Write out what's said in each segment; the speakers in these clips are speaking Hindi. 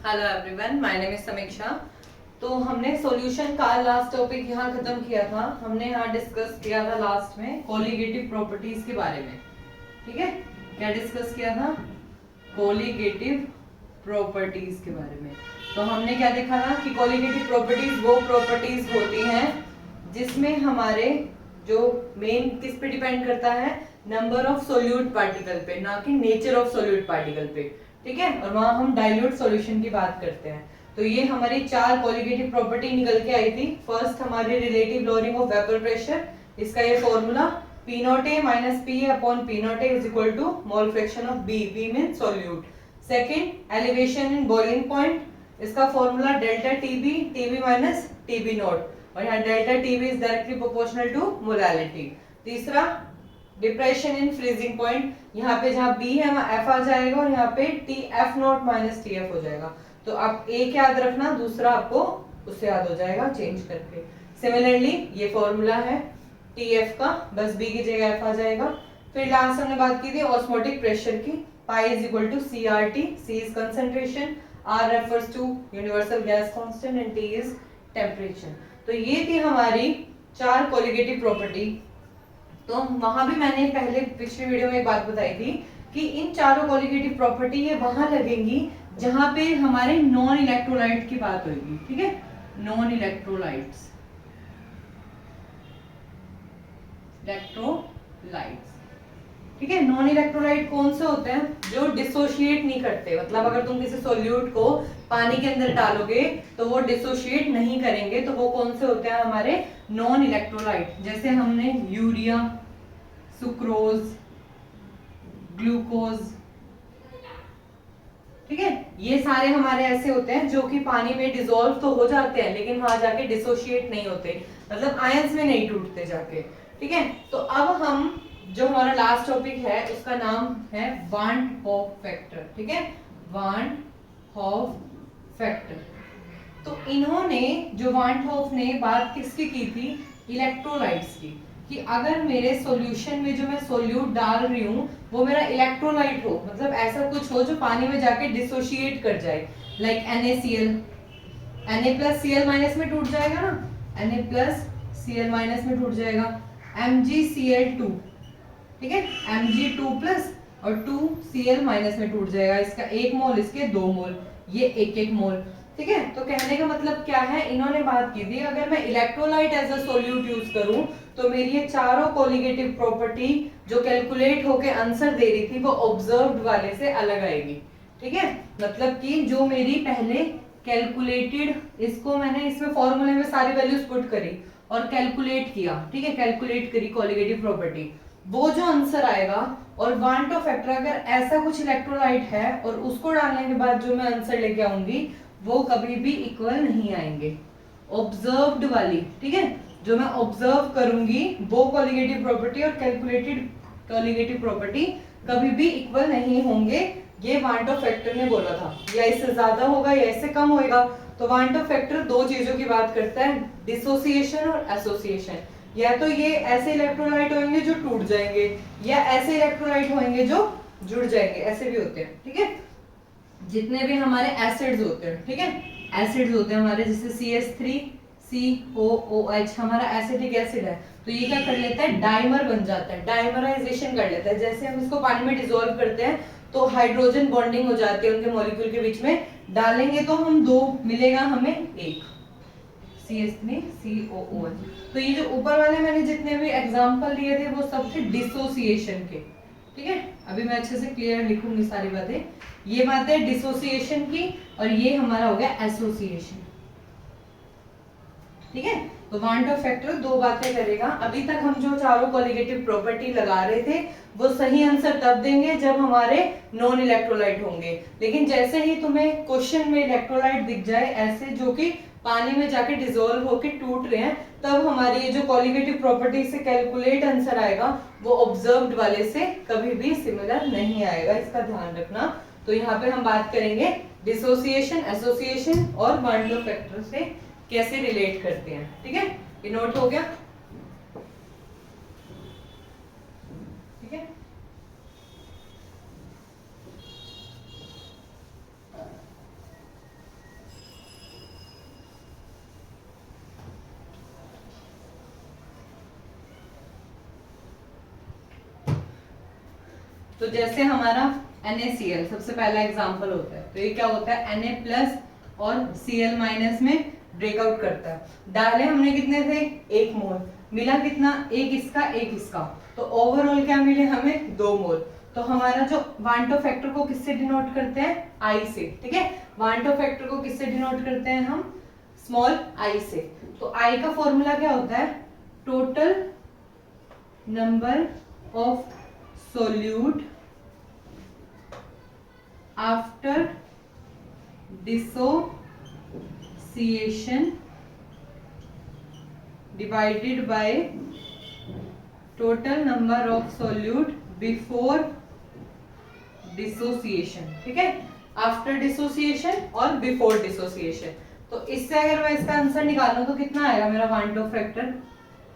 Hello everyone, my name is समीक्षा। तो हमने सॉल्यूशन का लास्ट टॉपिक यहाँ खत्म किया था। हमने यहाँ डिस्कस किया था लास्ट में कोलिगेटिव प्रॉपर्टीज के बारे में। ठीक है, क्या डिस्कस किया था? कोलिगेटिव प्रॉपर्टीज के बारे में। तो हमने क्या देखा था कि कोलिगेटिव प्रॉपर्टीज वो प्रॉपर्टीज होती हैं जिसमें हमारे जो मेन किस पे डिपेंड करता है, नंबर ऑफ सोल्यूट पार्टिकल पे, ना कि नेचर ऑफ सोल्यूट पार्टिकल पे। ठीक है, और वहां हम डाइल्यूट सॉल्यूशन की बात करते हैं। तो ये हमारी चार कोलिगेटिव प्रॉपर्टी निकल के आई थी। फर्स्ट हमारी relative lowering of vapour pressure, इसका ये formula P naught A minus P upon P naught A is equal to mole fraction of B, B mean solute. Second elevation in boiling point, इसका formula delta TB, TB minus TB naught, और यहाँ delta TB is directly proportional to molality. तीसरा डिप्रेशन इन फ्रीजिंग पॉइंट, यहाँ पे जहाँ बी है वहाँ एफ आ जाएगा और यहाँ पे T F not minus T F हो जाएगा। तो आप एक याद रखना, दूसरा आपको उससे याद हो जाएगा चेंज करके। सिमिलरली ये फॉर्मूला है टी एफ का, बस बी की जगह एफ आ जाएगा। फिर लास्ट हमने बात की थी ऑस्मोटिक प्रेशर की, pi is equal to C R T, C is concentration, R refers to universal gas constant and T is temperature. तो ये थी हमारी चार कोलिगेटिव प्रॉपर्टी। तो वहां भी मैंने पहले पिछले वीडियो में एक बात बताई थी कि इन चारों कोलिगेटिव प्रॉपर्टी ये वहां लगेंगी जहां पे हमारे नॉन इलेक्ट्रोलाइट की बात होगी। ठीक है, नॉन इलेक्ट्रोलाइट्स, इलेक्ट्रोलाइट्स। ठीक है, नॉन इलेक्ट्रोलाइट कौन से होते हैं? जो डिसोशिएट नहीं करते। मतलब अगर तुम किसी सोल्यूट को पानी के अंदर डालोगे तो वो डिसोशिएट नहीं करेंगे, तो वो कौन से होते हैं? हमारे नॉन इलेक्ट्रोलाइट। जैसे हमने यूरिया, सुक्रोज, ग्लूकोज, ठीक है, ये सारे हमारे ऐसे होते हैं जो कि पानी में डिसॉल्व तो हो जाते हैं लेकिन वहां जाके डिसोशिएट नहीं होते, मतलब आयंस में नहीं टूटते जाके। ठीक है, तो अब हम जो हमारा लास्ट टॉपिक है उसका नाम है वान हॉफ फैक्टर। ठीक है, वान हॉफ फैक्टर। तो इन्होंने जो वान हॉफ ने बात किसकी की थी? इलेक्ट्रोलाइट्स की, कि अगर मेरे सॉल्यूशन में जो मैं सोल्यूट डाल रही हूँ वो मेरा इलेक्ट्रोलाइट हो, मतलब ऐसा कुछ हो जो पानी में जाके डिसोशिएट कर जाए, like NaCl, Na plus Cl minus में टूट जाएगा ना, Na प्लस Cl माइनस में टूट जाएगा, MgCl2, ठीक है, Mg2 प्लस और 2Cl माइनस में टूट जाएगा। इसका 1 मोल, इसके 2 मोल, ये 1-1 मोल। ठीक है, तो कहने का मतलब क्या है, इन्होंने बात की थी अगर मैं electrolyte as a solute use करूं तो मेरी ये चारों कोलिगेटिव प्रॉपर्टी जो कैलकुलेट होके आंसर दे रही थी वो ऑब्जर्व्ड वाले से अलग आएगी। ठीक है, मतलब कि जो मेरी पहले कैलकुलेटेड, इसको मैंने इसमें फॉर्मूले में सारी वैल्यूज पुट करी और कैलकुलेट किया। ठीक है, कैलकुलेट करी कोलिगेटिव प्रॉपर्टी, वो जो आंसर आएगा और वान टू फैक्टर अगर ऐसा कुछ इलेक्ट्रोलाइट है और उसको डालने के बाद जो मैं आंसर लेके आऊंगी वो कभी भी इक्वल नहीं आएंगे। ऑब्जर्व्ड वाली, ठीक है, जो मैं ऑब्जर्व करूंगी वो कोलिगेटिव प्रॉपर्टी और कैलकुलेटेड कोलिगेटिव प्रॉपर्टी कभी भी इक्वल नहीं होंगे। ये वान टू फैक्टर ने बोला था, या इससे ज्यादा होगा या इससे कम होगा। तो वान टू फैक्टर दो चीजों की बात करता है, डिसोसिएशन और एसोसिएशन। या तो ये ऐसे इलेक्ट्रोलाइट होंगे जो टूट जाएंगे या ऐसे इलेक्ट्रोलाइट होंगे जो जुड़ जाएंगे, ऐसे भी होते हैं। ठीक है, जितने भी हमारे एसिड्स होते हैं, ठीक है, एसिड्स होते हैं हमारे, जैसे CH3 COOH हमारा एसिटिक एसिड है, तो ये क्या कर लेता है? डाइमर बन जाता है, डाइमराइजेशन कर लेता है। जैसे हम इसको पानी में डिसॉल्व करते हैं तो हाइड्रोजन बॉन्डिंग हो जाती है उनके मॉलिक्यूल के बीच में, डालेंगे तो हम 2 मिलेगा हमें 1, CH3 COOH। तो ये जो ऊपर वाले मैंने जितने भी एग्जांपल दिए थे वो सब थे डिसोसिएशन के। ठीक है, अभी मैं अच्छे से क्लियर लिखूंगी सारी बातें। ये बात है डिसोसिएशन की और ये हमारा हो गया एसोसिएशन। ठीक है, तो वान टू फैक्टर दो बातें करेगा। अभी तक हम जो चारों कोलिगेटिव प्रॉपर्टी लगा रहे थे वो सही आंसर तब देंगे जब हमारे नॉन इलेक्ट्रोलाइट होंगे, लेकिन जैसे ही तुम्हें क्वेश्चन में इलेक्ट्रोलाइट दिख जाए ऐसे जो कि पानी में जाके डिसॉल्व होके टूट रहे हैं, तब हमारी ये जो कोलिगेटिव प्रॉपर्टी से कैलकुलेट आंसर आएगा वो ऑब्जर्व्ड वाले से कभी भी सिमिलर नहीं आएगा, इसका ध्यान रखना। तो यहाँ पे हम बात करेंगे डिसोसिएशन, एसोसिएशन और वान टू फैक्टर से कैसे रिलेट करते हैं। ठीक है, ये नोट हो गया? ठीक है, तो जैसे हमारा NaCl सबसे पहला एग्जांपल होता है, तो ये क्या होता है Na प्लस और Cl माइनस में ब्रेकआउट करता है। डाले हमने कितने थे 1 मोल, मिला कितना एक इसका, तो ओवरऑल क्या मिले हमें 2 मोल। तो हमारा जो वांटो फैक्टर को किससे डिनोट करते हैं I से, ठीक है। वांटो फैक्टर को किससे डिनोट करते हैं हम स्मॉल I से। तो I का फॉर्मूला क्या होता है total number of solute after dissociation divided by total number of solute before dissociation, ठीक है। आफ्टर डिसोसिएशन और बिफोर डिसोसिएशन। तो इससे अगर मैं इसका आंसर निकालूं तो कितना आएगा मेरा वांटो factor,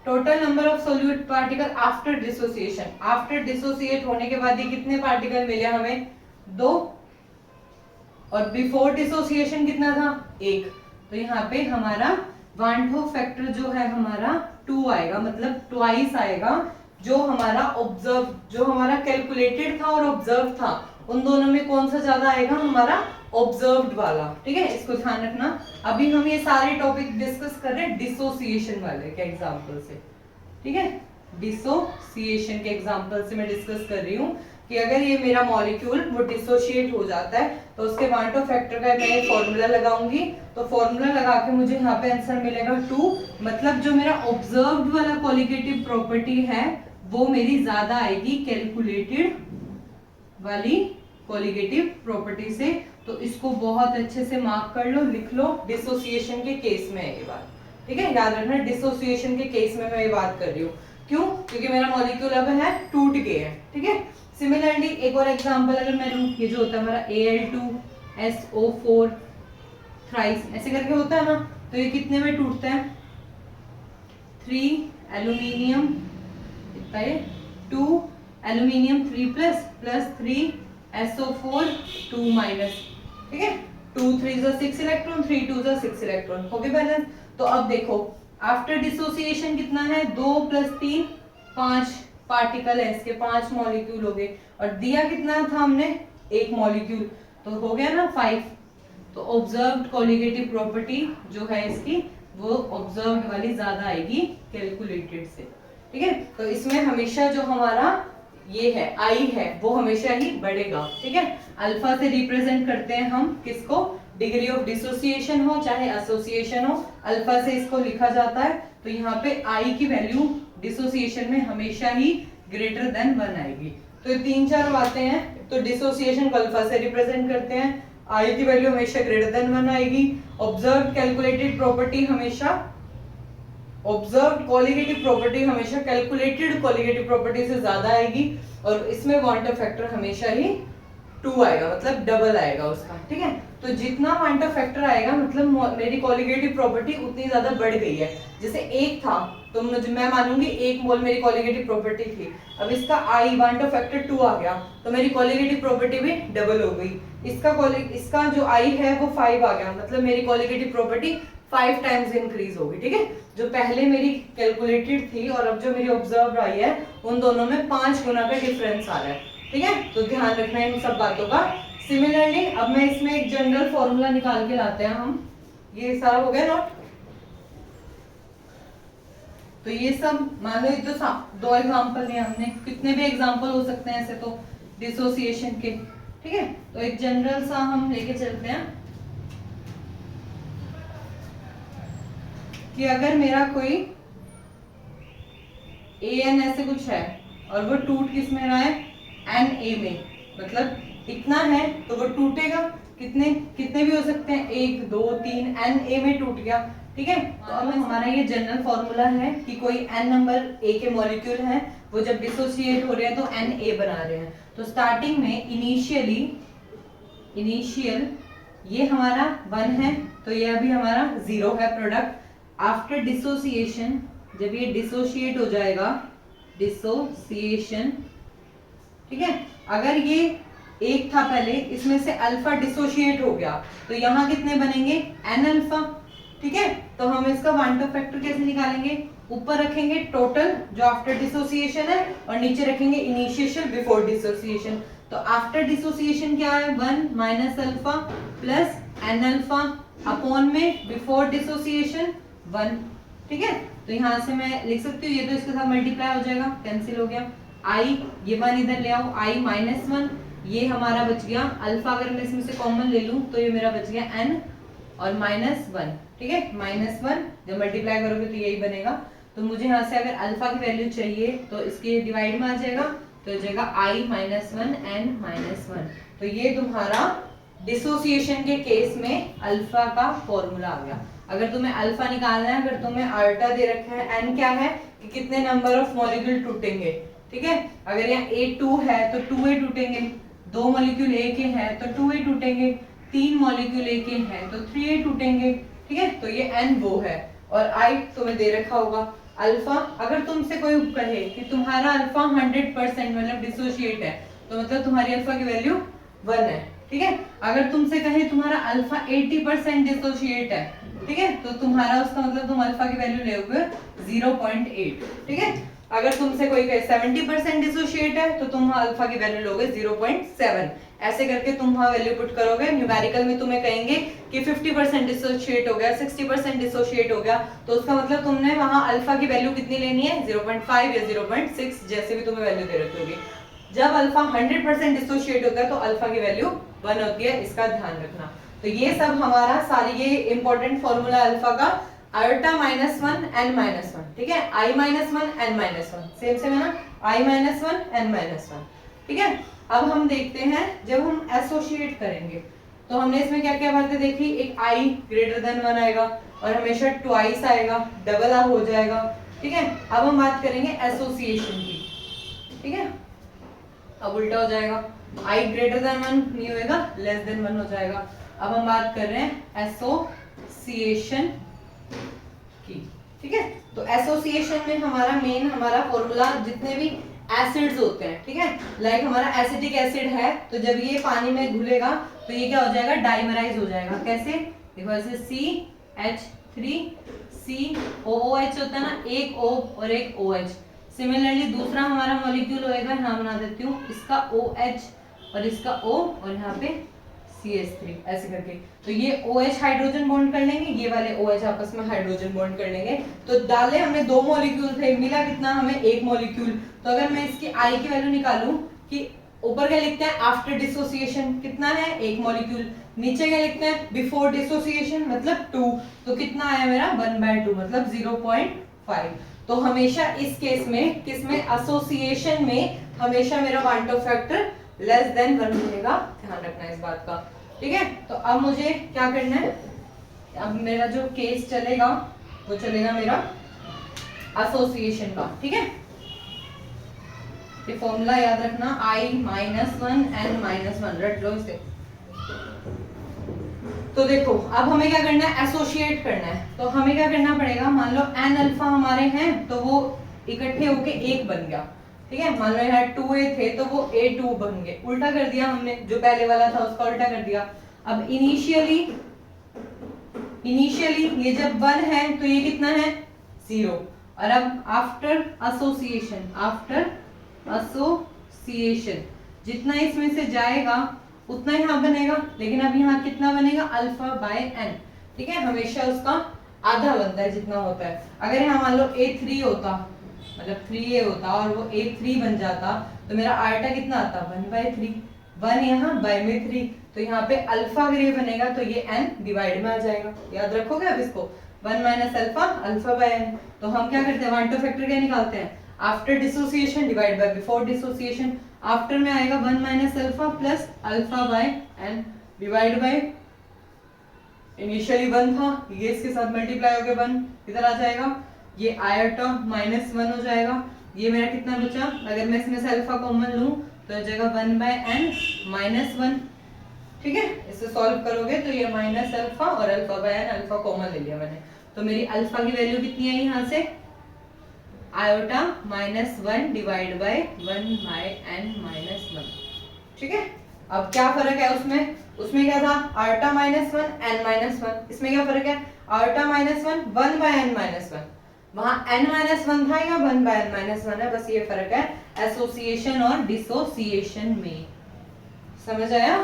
total number of solute particle after dissociation. After dissociate होने के बाद ये कितने पार्टिकल मिले हमें 2, और बिफोर डिसोसिएशन कितना था 1। तो यहाँ पे हमारा वांटो फैक्टर जो है हमारा 2 आएगा, मतलब ट्वाइस आएगा। जो हमारा ऑब्जर्व, जो हमारा कैलकुलेटेड था और ऑब्जर्व था, उन दोनों में कौन सा ज्यादा आएगा हमारा ऑब्जर्व्ड वाला, ठीक है। इसको ध्यान रखना। अभी हम ये सारे टॉपिक डिस्कस कर रहे हैं डिसोसिएशन वाले के एग्जांपल से, ठीक है। डिसोसिएशन के एग्जांपल से मैं डिस्कस कर रही हूँ कि अगर ये मेरा मॉलिक्यूल वो डिसोशिएट हो जाता है तो उसके वांटो फैक्टर का मैं फॉर्मूला लगाऊंगी। तो फॉर्मूला लगा के मुझे यहाँ पे आंसर मिलेगा 2, मतलब जो मेरा ऑब्जर्व्ड वाला कॉलिगेटिव प्रॉपर्टी है वो मेरी ज्यादा आएगी कैलकुलेटेड वाली कॉलिगेटिव प्रॉपर्टी से। तो इसको बहुत अच्छे से मार्क कर लो, लिख लो। डिसोसिएशन के केस में है ये बात, ठीक है, याद रखना। डिसोसिएशन के केस में मैं ये बात कर रही हूँ, क्यों? क्योंकि मेरा मॉलिक्यूल अब है टूट गया है, ठीक है। सिमिलरली एक और एग्जांपल अगर मैं लूं, ये जो होता है हमारा Al2SO4 थ्राइस ऐसे करके होता है ना, तो ये कितने में टूटता है 3 एल्यूमिनियम, कितना ये 2 aluminium 3 plus plus 3 SO4 2 minus, ठीक है। 2 3 6 इलेक्ट्रॉन, 3 2 6 इलेक्ट्रॉन, हो गए बैलेंस। तो अब देखो आफ्टर डिसोसिएशन कितना है 2 प्लस 3 5 पार्टिकल है, इसके 5 मॉलिक्यूल हो गए, और दिया कितना था हमने 1 मॉलिक्यूल, तो हो गया ना 5। तो ऑब्जर्व्ड कॉलिगेटिव प्रॉपर्टी जो है इसकी वो ऑब्जर्व्ड वाली ज्यादा आएगी कैलकुलेटेड से, ठीक है। तो इसमें हमेशा जो हमारा ये है I है वो हमेशा ही बढ़ेगा, ठीक है। अल्फा से रिप्रेजेंट करते हैं हम किसको, डिग्री ऑफ डिसोसिएशन हो चाहे एसोसिएशन हो, अल्फा से इसको लिखा जाता है। तो यहाँ पे I की वैल्यू डिसोसिएशन में हमेशा ही ग्रेटर देन 1 आएगी। तो ये 3-4 बातें हैं। तो डिसोसिएशन को अल्फा से रिप्रेजेंट करते हैं, I की वैल्यू हमेशा ग्रेटर देन 1 आएगी, ऑब्जर्व्ड कैलकुलेटेड प्रॉपर्टी हमेशा, ऑब्जर्व्ड कॉलिगेटिव प्रॉपर्टी हमेशा कैलकुलेटेड कॉलिगेटिव प्रॉपर्टी से ज्यादा आएगी, और इसमें वांटो फैक्टर हमेशा ही 2 आएगा, मतलब डबल आएगा उसका, ठीक है। तो जितना वांटो फैक्टर आएगा मतलब मेरी कॉलिगेटिव प्रॉपर्टी उतनी ज्यादा बढ़ गई है। जैसे 1 था तो मुझे मैं मानूंगी 1 मोल मेरी कॉलिगेटिव प्रॉपर्टी थी, अब इसका I वांटो फैक्टर 2 आ गया तो मेरी कॉलिगेटिव प्रॉपर्टी भी डबल हो गई। इसका जो I है वो 5 आ गया, मतलब मेरी कॉलिगेटिव प्रॉपर्टी 5 टाइम्स इंक्रीज होगी, ठीक है। जो पहले मेरी कैलकुलेटेड थी और अब जो मेरी ऑब्जर्व आई है उन दोनों में 5 गुना का डिफरेंस आ रहा है, ठीक है। तो ध्यान रखना है इन सब बातों का। सिमिलरली अब मैं इसमें एक जनरल फॉर्मूला निकाल के लाते हैं हम, ये सारा हो गया नोट। तो ये सब मान लो तो 2 एग्जांपल लिए हमने, कितने भी एग्जांपल हो सकते हैं ऐसे तो डिसोसिएशन के, ठीक है। तो एक जनरल सा हम लेके चलते हैं कि अगर मेरा कोई AN ऐसे कुछ है और वो टूट किस में रहा है Na में, मतलब इतना है तो वो टूटेगा, कितने भी हो सकते हैं 1 2 3 Na में टूट गया, ठीक है। तो अब हमारा ये जनरल फॉर्मूला है कि कोई n नंबर A के मॉलिक्यूल हैं, वो जब डिसोसिएट हो रहे हैं तो Na बना रहे हैं। तो स्टार्टिंग में इनिशियल ये हमारा 1 है तो ये अभी हमारा 0 है प्रोडक्ट। आफ्टर डिसोसिएशन जब ये डिसोशिएट हो जाएगा, डिसोसिएशन, ठीक है, अगर ये 1 था पहले, इसमें से अल्फा डिसोशिएट हो गया तो यहाँ कितने बनेंगे n अल्फा, ठीक है। तो हम इसका वांटो फैक्टर कैसे निकालेंगे, ऊपर रखेंगे टोटल जो आफ्टर डिसोसिएशन है और नीचे रखेंगे इनिशियल बिफोर डिसोसिएशन। तो आफ्टर डिसोसिएशन क्या है 1 minus alpha plus N alpha upon में बिफोर डिसोसिएशन 1। ठीक है, तो यहाँ से मैं लिख सकती हूँ, ये तो इसके साथ मल्टीप्लाई हो जाएगा, कैंसिल हो गया। आई ये 1 इधर ले आओ, आई माइनस 1, ये हमारा बच गया अल्फा, अगर मैं इसमें से कॉमन ले लूं तो ये मेरा बच गया एन और माइनस 1। ठीक है, माइनस 1 जब मल्टीप्लाई करोगे तो यही बनेगा। तो मुझे यहाँ से अगर अल्फा की वैल्यू चाहिए तो इसके डिवाइड में आ जाएगा, तो हो जाएगा आई माइनस 1 एन माइनस 1। तो ये तुम्हारा डिसोसिएशन के केस में अल्फा का फॉर्मूला आ गया। अगर तुम्हें अल्फा निकालना है, अगर तुम्हें अल्टा दे रखा है, एन क्या है कि कितने नंबर ऑफ मॉलिक्यूल टूटेंगे। ठीक है, अगर यहाँ A2 है तो 2A टूटेंगे, 2 मॉलिक्यूल A के हैं तो 2A टूटेंगे, 3 मॉलिक्यूल A के हैं तो 3A टूटेंगे। ठीक है, तो ये n वो है और I तुम्हें दे रखा होगा अल्फा। अगर तुमसे कोई कहे कि तुम्हारा अल्फा 100% मतलब डिसोशिएट है, तो मतलब तुम्हारी अल्फा की वैल्यू 1 है। ठीक है, अगर तुमसे कहे तुम्हारा अल्फा 80% डिसोशिएट है, ठीक है, तो तुम्हारा उसका मतलब तुम अल्फा की वैल्यू लोगे 0.8। ठीक है, अगर तुमसे कोई कहे 70% डिसोशिएट है तो तुम अल्फा की वैल्यू लोगे 0.7। ऐसे करके तुम वहां वैल्यू पुट करोगे। न्यूमेरिकल में तुम्हें कहेंगे कि 50% डिसोशिएट हो गया, 60% डिसोशिएट हो गया, तो उसका मतलब तुमने वहां अल्फा की वैल्यू कितनी लेनी है 0.5 या 0.6, जैसे भी तुम्हें वैल्यू दे रखी होगी। जब अल्फा 100% डिसोशिएट होता है तो अल्फा की वैल्यू 1 होती है, इसका ध्यान रखना। तो ये सब हमारा सारी ये इंपॉर्टेंट फॉर्मूला अल्फा का आयोटा माइनस 1 एन माइनस 1। ठीक है, I minus 1 N minus 1 same same है ना, आई माइनस 1 एन माइनस 1। ठीक है, अब हम देखते हैं जब हम एसोसिएट करेंगे तो हमने इसमें क्या क्या बातें देखी। एक आई ग्रेटर देन 1 आएगा और हमेशा ट्वाइस आएगा, डबल आर हो जाएगा। ठीक है, अब हम बात करेंगे एसोसिएशन की। ठीक है, अब उल्टा हो जाएगा, आई ग्रेटर देन 1 नहीं होएगा, लेस देन 1 हो जाएगा। अब हम बात कर रहे हैं एसोसिएशन की। ठीक है, तो एसोसिएशन में हमारा मेन हमारा फॉर्मूला जितने भी एसिड्स होते हैं, ठीक है, लाइक हमारा एसिटिक एसिड है, तो जब ये पानी में घुलेगा तो ये क्या हो जाएगा डाइमराइज हो जाएगा। कैसे, देखो ऐसे CH3COOH होता है ना, एक O और एक OH। सिमिलरली दूसरा हमारा मॉलिक्यूल होएगा, यहाँ बना देती हूँ, इसका OH और इसका O और यहाँ पे CH3 ऐसे करके। तो ये OH हाइड्रोजन बॉन्ड कर लेंगे, ये वाले OH आपस में हाइड्रोजन बॉन्ड कर लेंगे। तो डाले हमने 2 मॉलिक्यूल थे, मिला कितना हमें 1 मॉलिक्यूल। तो अगर मैं इसकी I की वैल्यू निकालूं कि ऊपर क्या लिखते हैं आफ्टर डिसोसिएशन कितना है 1 मॉलिक्यूल, नीचे क्या लिखते हैं बिफोर डिसोसिएशन मतलब 2, तो कितना आया मेरा 1/2 मतलब 0.5। तो हमेशा इस केस में किसमें एसोसिएशन में हमेशा मेरा क्वांटम फैक्टर लेस देन 1 मिलेगा, ध्यान रखना इस बात का। ठीक है, तो अब मुझे क्या करना है, अब मेरा जो केस चलेगा वो चलेगा मेरा एसोसिएशन का। ठीक है, ये फॉर्मूला याद रखना, I माइनस 1 N माइनस 1 रट लो इसे। तो देखो अब हमें क्या करना है, एसोसिएट करना है। तो हमें क्या करना पड़ेगा, मान लो n अल्फा हमारे हैं तो वो इकट्ठे होके 1 बन गया। ठीक है, मान लो यहाँ 2A थे तो वो A2 बन गए, उल्टा कर दिया हमने, जो पहले वाला था उसका उल्टा कर दिया। अब इनिशियली ये जब 1 है तो ये कितना है 0, और अब आफ्टर एसोसिएशन जितना इसमें से जाएगा उतना यहाँ बनेगा, लेकिन अब यहाँ कितना बनेगा अल्फा बाय n। ठीक है, हमेशा उसका आधा बनता है जितना होता है। अगर यहाँ मान लो A3 होता मतलब 3A होता और वो A3 बन जाता तो मेरा आयटा कितना आता 1/3, 1 यहाँ बाय में 3, तो यहाँ पे अल्फा अगर ये बनेगा तो ये n डिवाइड में आ जाएगा। याद रखोगे अब इसको, 1 माइनस अल्फा बाय n। तो हम क्या करते हैं, 1 टू फैक्टर क्या निकालते हैं, after dissociation divide by before dissociation. After में आएगा 1 minus alpha plus alpha by n divide by initially 1 था, ये इसके साथ मल्टीप्लाई होकर 1 इधर आ जाएगा, ये आयोटा माइनस 1 हो जाएगा। ये मेरा कितना बचा, अगर मैं इसमें से अल्फा कॉमन लूं तो हो जाएगा 1/n माइनस 1। ठीक है, इसे सॉल्व करोगे तो ये माइनस अल्फा और alpha by n, alpha common ले लिया मैंने, तो मेरी अल्फा की वैल्यू कितनी आई यहाँ से iota minus 1 divide by 1/n minus 1। ठीक है, अब क्या फर्क है उसमें क्या था आयोटा माइनस 1 n माइनस 1, इसमें क्या फर्क है आयोटा माइनस 1 1/n माइनस 1। वहां n-1 था या 1/n-1 है, बस ये फर्क है एसोसिएशन और डिसोसिएशन में। समझ आया?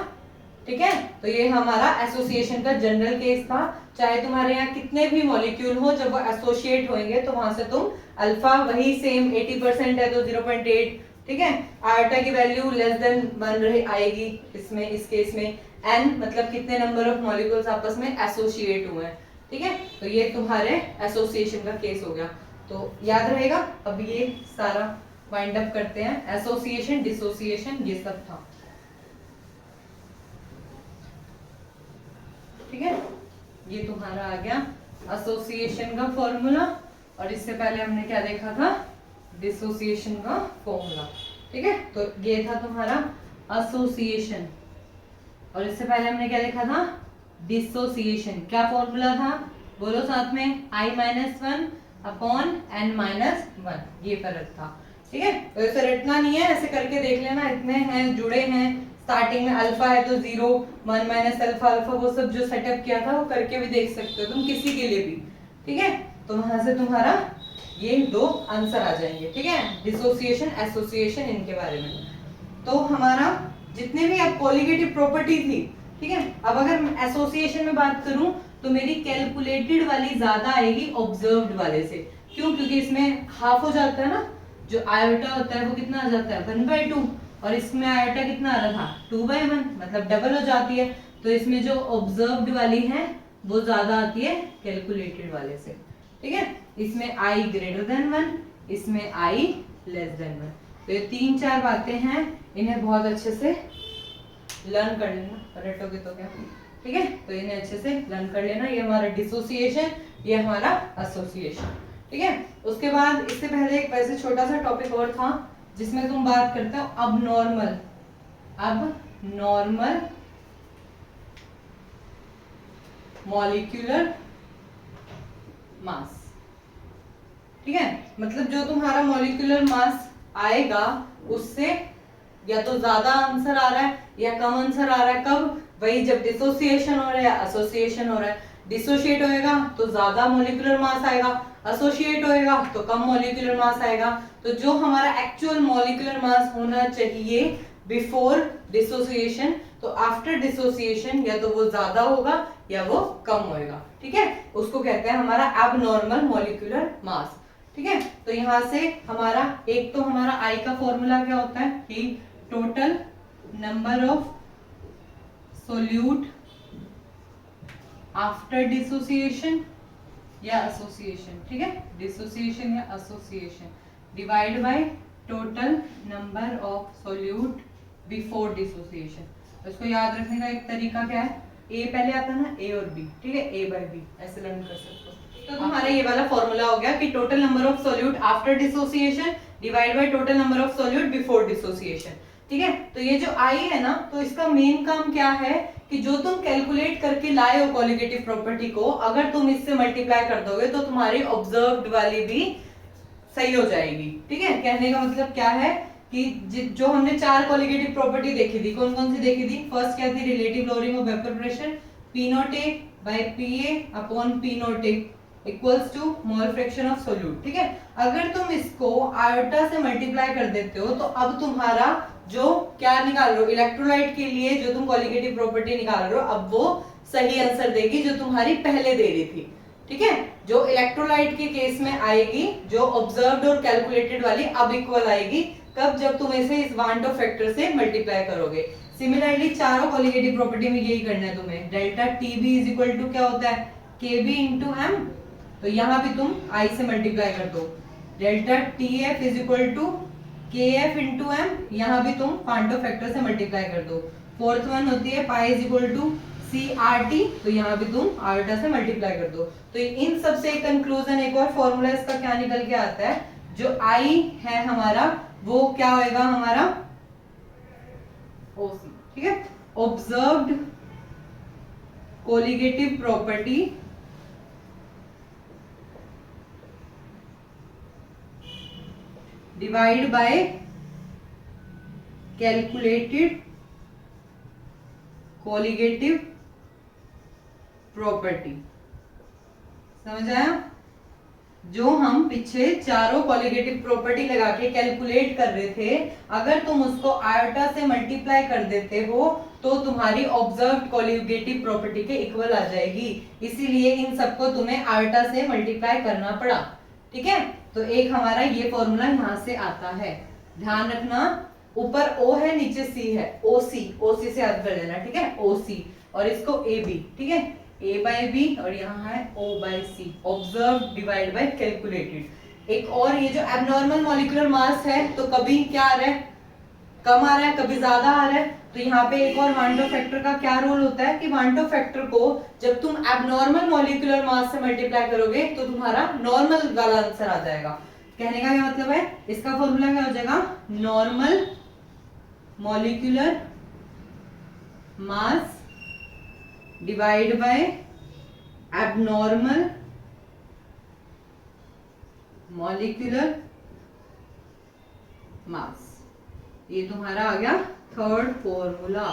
ठीक है, तो ये हमारा एसोसिएशन का जनरल केस था। चाहे तुम्हारे यहाँ कितने भी मॉलिक्यूल हो, जब वो एसोसिएट होंगे तो वहां से तुम अल्फा वही सेम 80% है तो 0.8, ठीक है, आयोटा की वैल्यू लेस देन 1 रही आएगी इसमें, इस केस में n मतलब कितने नंबर ऑफ मॉलिक्यूल्स आपस में एसोसिएट हुए हैं, ठीक है, तो ये तुम्हारे एसोसिएशन का केस हो गया। तो याद रहेगा। अब ये सारा वाइंड अप करते हैं, एसोसिएशन डिसोसिएशन ये सब था, ठीक है। ये तुम्हारा आ गया एसोसिएशन का फॉर्मूला, और इससे पहले हमने क्या देखा था, डिसोसिएशन का फॉर्मूला, ठीक है। तो ये था तुम्हारा एसोसिएशन, और इससे पहले हमने क्या देखा था, डिसोसिएशन। क्या फॉर्मूला था, बोलो साथ में, I-1 अपॉन n-1, ये फर्क था, ठीक है। तो इसे रटना नहीं है, ऐसे करके देख लेना, इतने हैं जुड़े हैं, स्टार्टिंग में अल्फा है तो 0, 1 माइनस अल्फा, अल्फा वो सब जो सेटअप किया था वो करके भी देख सकते हो तुम किसी के लिए भी, ठीक है। तो वहां से तुम्हारा ये दो आंसर आ जाएंगे, ठीक है, डिसोसिएशन एसोसिएशन इनके बारे में। तो हमारा जितने भी अब कॉलिगेटिव प्रॉपर्टी थी, ठीक है। अब अगर एसोसिएशन में बात करूं तो मेरी कैलकुलेटेड वाली ज्यादा आएगी ऑब्जर्व्ड वाले से। क्यों? क्योंकि इसमें हाफ हो जाता है ना, जो आयोटा होता है वो कितना आ जाता है 1/2, और इसमें आयोटा कितना आ रहा था 2/1, मतलब डबल हो जाती है। तो इसमें जो ऑब्जर्व्ड वाली है वो ज्यादा आती है कैलकुलेटेड वाले से, ठीक है। इसमें i ग्रेटर देन 1, इसमें i लेस देन 1। तो ये 3-4 बातें हैं, इन्हें बहुत अच्छे से लर्न कर लेना, रटोगे तो क्या, ठीक है। तो इन्हें अच्छे से लर्न कर लेना। ये हमारा डिसोसिएशन, ये हमारा एसोसिएशन, ठीक है। उसके बाद इससे पहले एक वैसे छोटा सा टॉपिक और था जिसमें तुम बात करते हो अब नॉर्मल मॉलिक्यूलर मास, ठीक है। मतलब जो तुम्हारा मॉलिक्यूलर मास आएगा उससे या तो ज्यादा आंसर आ रहा है या कम आंसर आ रहा है, कब, वही जब डिसोसिएशन हो रहा है या एसोसिएशन हो रहा है। डिसोशिएट होएगा तो ज्यादा मॉलिक्यूलर मास आएगा, एसोसिएट होएगा तो कम मॉलिक्यूलर मास आएगा। तो जो हमारा एक्चुअल मॉलिक्यूलर मास होना चाहिए बिफोर डिसोसिएशन, तो आफ्टर डिसोसिएशन या तो वो ज्यादा होगा या वो कम होएगा, ठीक है। उसको कहते हैं हमारा एबनॉर्मल मॉलिक्यूलर मास, ठीक है। तो यहां से हमारा एक तो हमारा I का फॉर्मूला क्या होता है कि total number of solute after dissociation या एसोसिएशन, ठीक है, डिसोसिएशन या association divide by total number of solute before dissociation. इसको याद रखने का एक तरीका क्या है, A पहले आता है ना, A और B, ठीक है, A/B ऐसे लर्न कर सकते हो। तो तुम्हारा ये वाला फॉर्मूला हो गया कि total number of solute after dissociation divide by total number of solute before dissociation, ठीक है। तो ये जो I है ना, तो इसका मेन काम क्या है कि जो तुम कैलकुलेट करके लाए हो कॉलिगेटिव प्रॉपर्टी को, अगर तुम इससे मल्टीप्लाई कर दोगे तो तुम्हारी ऑब्जर्व्ड वाली भी सही हो जाएगी, ठीक है। कहने का मतलब क्या है कि जो हमने 4 कॉलिगेटिव प्रॉपर्टी देखी थी, कौन कौन सी देखी थी, फर्स्ट क्या थी, relative lowering of vapour pressure, P0A by PA upon P0A equals to mole fraction of solute, ठीक है। अगर तुम इसको आयोटा से मल्टीप्लाई कर देते हो तो अब तुम्हारा जो क्या निकाल रहे हो इलेक्ट्रोलाइट के लिए, जो तुम कॉलिगेटिव प्रॉपर्टी निकाल रहे हो, अब वो सही आंसर देगी जो तुम्हारी पहले दे रही थी, ठीक है। जो इलेक्ट्रोलाइट के केस में आएगी, जो ऑब्जर्व्ड और कैलकुलेटेड वाली अब इक्वल आएगी, कब, जब तुम इसे इस वांट ऑफ फैक्टर से मल्टीप्लाई करोगे। सिमिलरली चारों कॉलिगेटिव प्रॉपर्टी में यही करना है तुम्हें। Delta TB is equal to क्या होता है, KB इंटू M, तो यहाँ भी तुम I से मल्टीप्लाई कर दो। Delta TF is equal to KF into M, यहाँ भी तुम क्वांटम फैक्टर से मल्टीप्लाई कर दो। फोर्थ वन होती है pi is equal to CRT, तो यहाँ भी तुम आयोटा से मल्टीप्लाई कर दो। तो इन सब से कंक्लूजन, एक और फॉर्मूला इसका क्या निकल के आता है, जो I है हमारा वो क्या होएगा हमारा OC, ठीक है, observed colligative property divide by calculated colligative property. समझ आया? जो हम पीछे चारों कॉलिगेटिव प्रॉपर्टी लगा के कैलकुलेट कर रहे थे, अगर तुम उसको आयोटा से मल्टीप्लाई कर देते हो तो तुम्हारी ऑब्जर्व्ड कॉलिगेटिव प्रॉपर्टी के इक्वल आ जाएगी। इसीलिए इन सबको तुम्हें आयोटा से मल्टीप्लाई करना पड़ा। ठीक है, तो एक हमारा ये फॉर्मूला यहाँ से आता है। ध्यान रखना, ऊपर O है, नीचे C है, OC से याद कर लेना। ठीक है, OC, और इसको AB। ठीक है, A/B, और यहाँ है O/C, observe divide by calculated. एक और, ये जो एबनॉर्मल मॉलिक्यूलर मास है, तो कभी क्या आ रहा है, कम आ रहा है, कभी ज्यादा आ रहा है। तो यहाँ पे एक और वांटो फैक्टर का क्या रोल होता है कि वांटो फैक्टर को जब तुम एबनॉर्मल मॉलिक्यूलर मास से मल्टीप्लाई करोगे तो तुम्हारा नॉर्मल वाला आंसर आ जाएगा। कहने का क्या मतलब है, इसका फॉर्मूला क्या हो जाएगा, normal molecular mass divide by abnormal molecular mass. ये तुम्हारा आ गया थर्ड फॉर्मूला।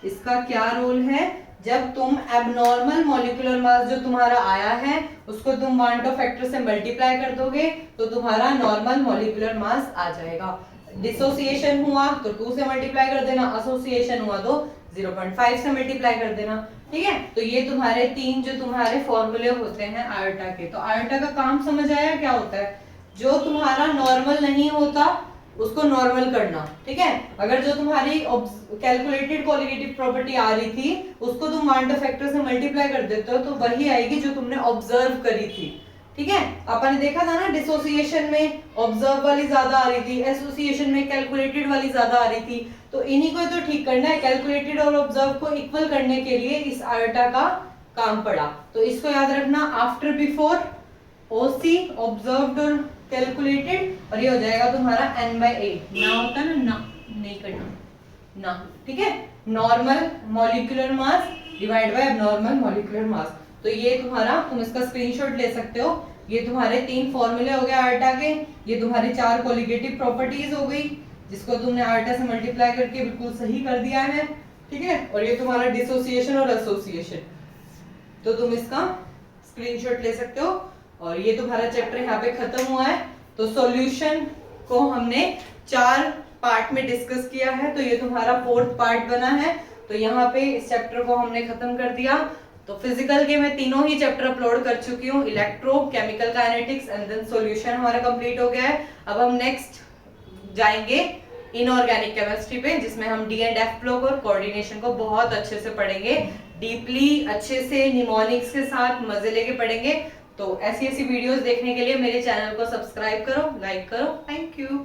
इसका क्या रोल है, जब तुम एबनॉर्मल मॉलिक्यूलर मास जो तुम्हारा आया है उसको तुम वांटो फैक्टर से मल्टीप्लाई कर दोगे तो तुम्हारा नॉर्मल मॉलिक्यूलर मास आ जाएगा। डिसोसिएशन हुआ तो 2 से मल्टीप्लाई कर देना, एसोसिएशन हुआ तो 0.5 से मल्टीप्लाई कर देना। ठीक है, तो ये तुम्हारे 3 जो तुम्हारे फॉर्मूले होते हैं आयोटा के। तो आयोटा का काम समझ आया क्या होता है, जो तुम्हारा नॉर्मल नहीं होता उसको नॉर्मल करना। ठीक है, अगर जो तुम्हारी कैलकुलेटेड कॉलिगेटिव प्रॉपर्टी आ रही थी उसको तुम वांटो फैक्टर से मल्टीप्लाई कर देते हो तो वही आएगी जो तुमने ऑब्जर्व करी थी। ठीक है, अपन ने देखा था ना, डिसोसिएशन में ऑब्जर्व वाली ज्यादा आ रही थी, एसोसिएशन में कैलकुलेटेड वाली ज्यादा आ रही थी। तो इन्हीं को तो ठीक करना है, कैलकुलेटेड और ऑब्जर्व को इक्वल करने के लिए इस आयोटा का काम पड़ा। तो इसको याद रखना, आफ्टर बिफोर OC ऑब्जर्व्ड और कैलकुलेटेड, और ये हो जाएगा तुम्हारा N/A। ना होता ना, नहीं करना ना। ठीक है, normal molecular mass divide by abnormal molecular mass. तो ये तुम्हारा, तुम इसका स्क्रीनशॉट ले सकते हो। ये तुम्हारे 3 फॉर्मूले हो गए आयोटा के, ये तुम्हारी 4 कॉलिगेटिव प्रॉपर्टीज हो गई जिसको तुमने आयोटा से मल्टीप्लाई करके बिल्कुल सही कर दिया है। ठीक है, और ये तुम्हारा डिसोसिएशन और एसोसिएशन, तो तुम इसका स्क्रीनशॉट ले सकते हो। और ये तुम्हारा चैप्टर यहाँ पे खत्म हुआ है। तो सॉल्यूशन को हमने 4 पार्ट में डिस्कस किया है, तो ये तुम्हारा 4th पार्ट बना है। तो यहाँ पे इस चैप्टर को हमने खत्म कर दिया। तो फिजिकल के मैं तीनों ही चैप्टर अपलोड कर चुकी हूँ, electro, chemical kinetics and then solution हमारा कंप्लीट हो गया है। अब हम नेक्स्ट जाएंगे इनऑर्गेनिक केमिस्ट्री पे, जिसमें हम डी एंड एफ ब्लॉक और कोऑर्डिनेशन को बहुत अच्छे से पढ़ेंगे, डीपली अच्छे से निमोनिक्स के साथ मजे लेके पढ़ेंगे। तो ऐसी वीडियोस देखने के लिए मेरे चैनल को सब्सक्राइब करो, लाइक करो। Thank you.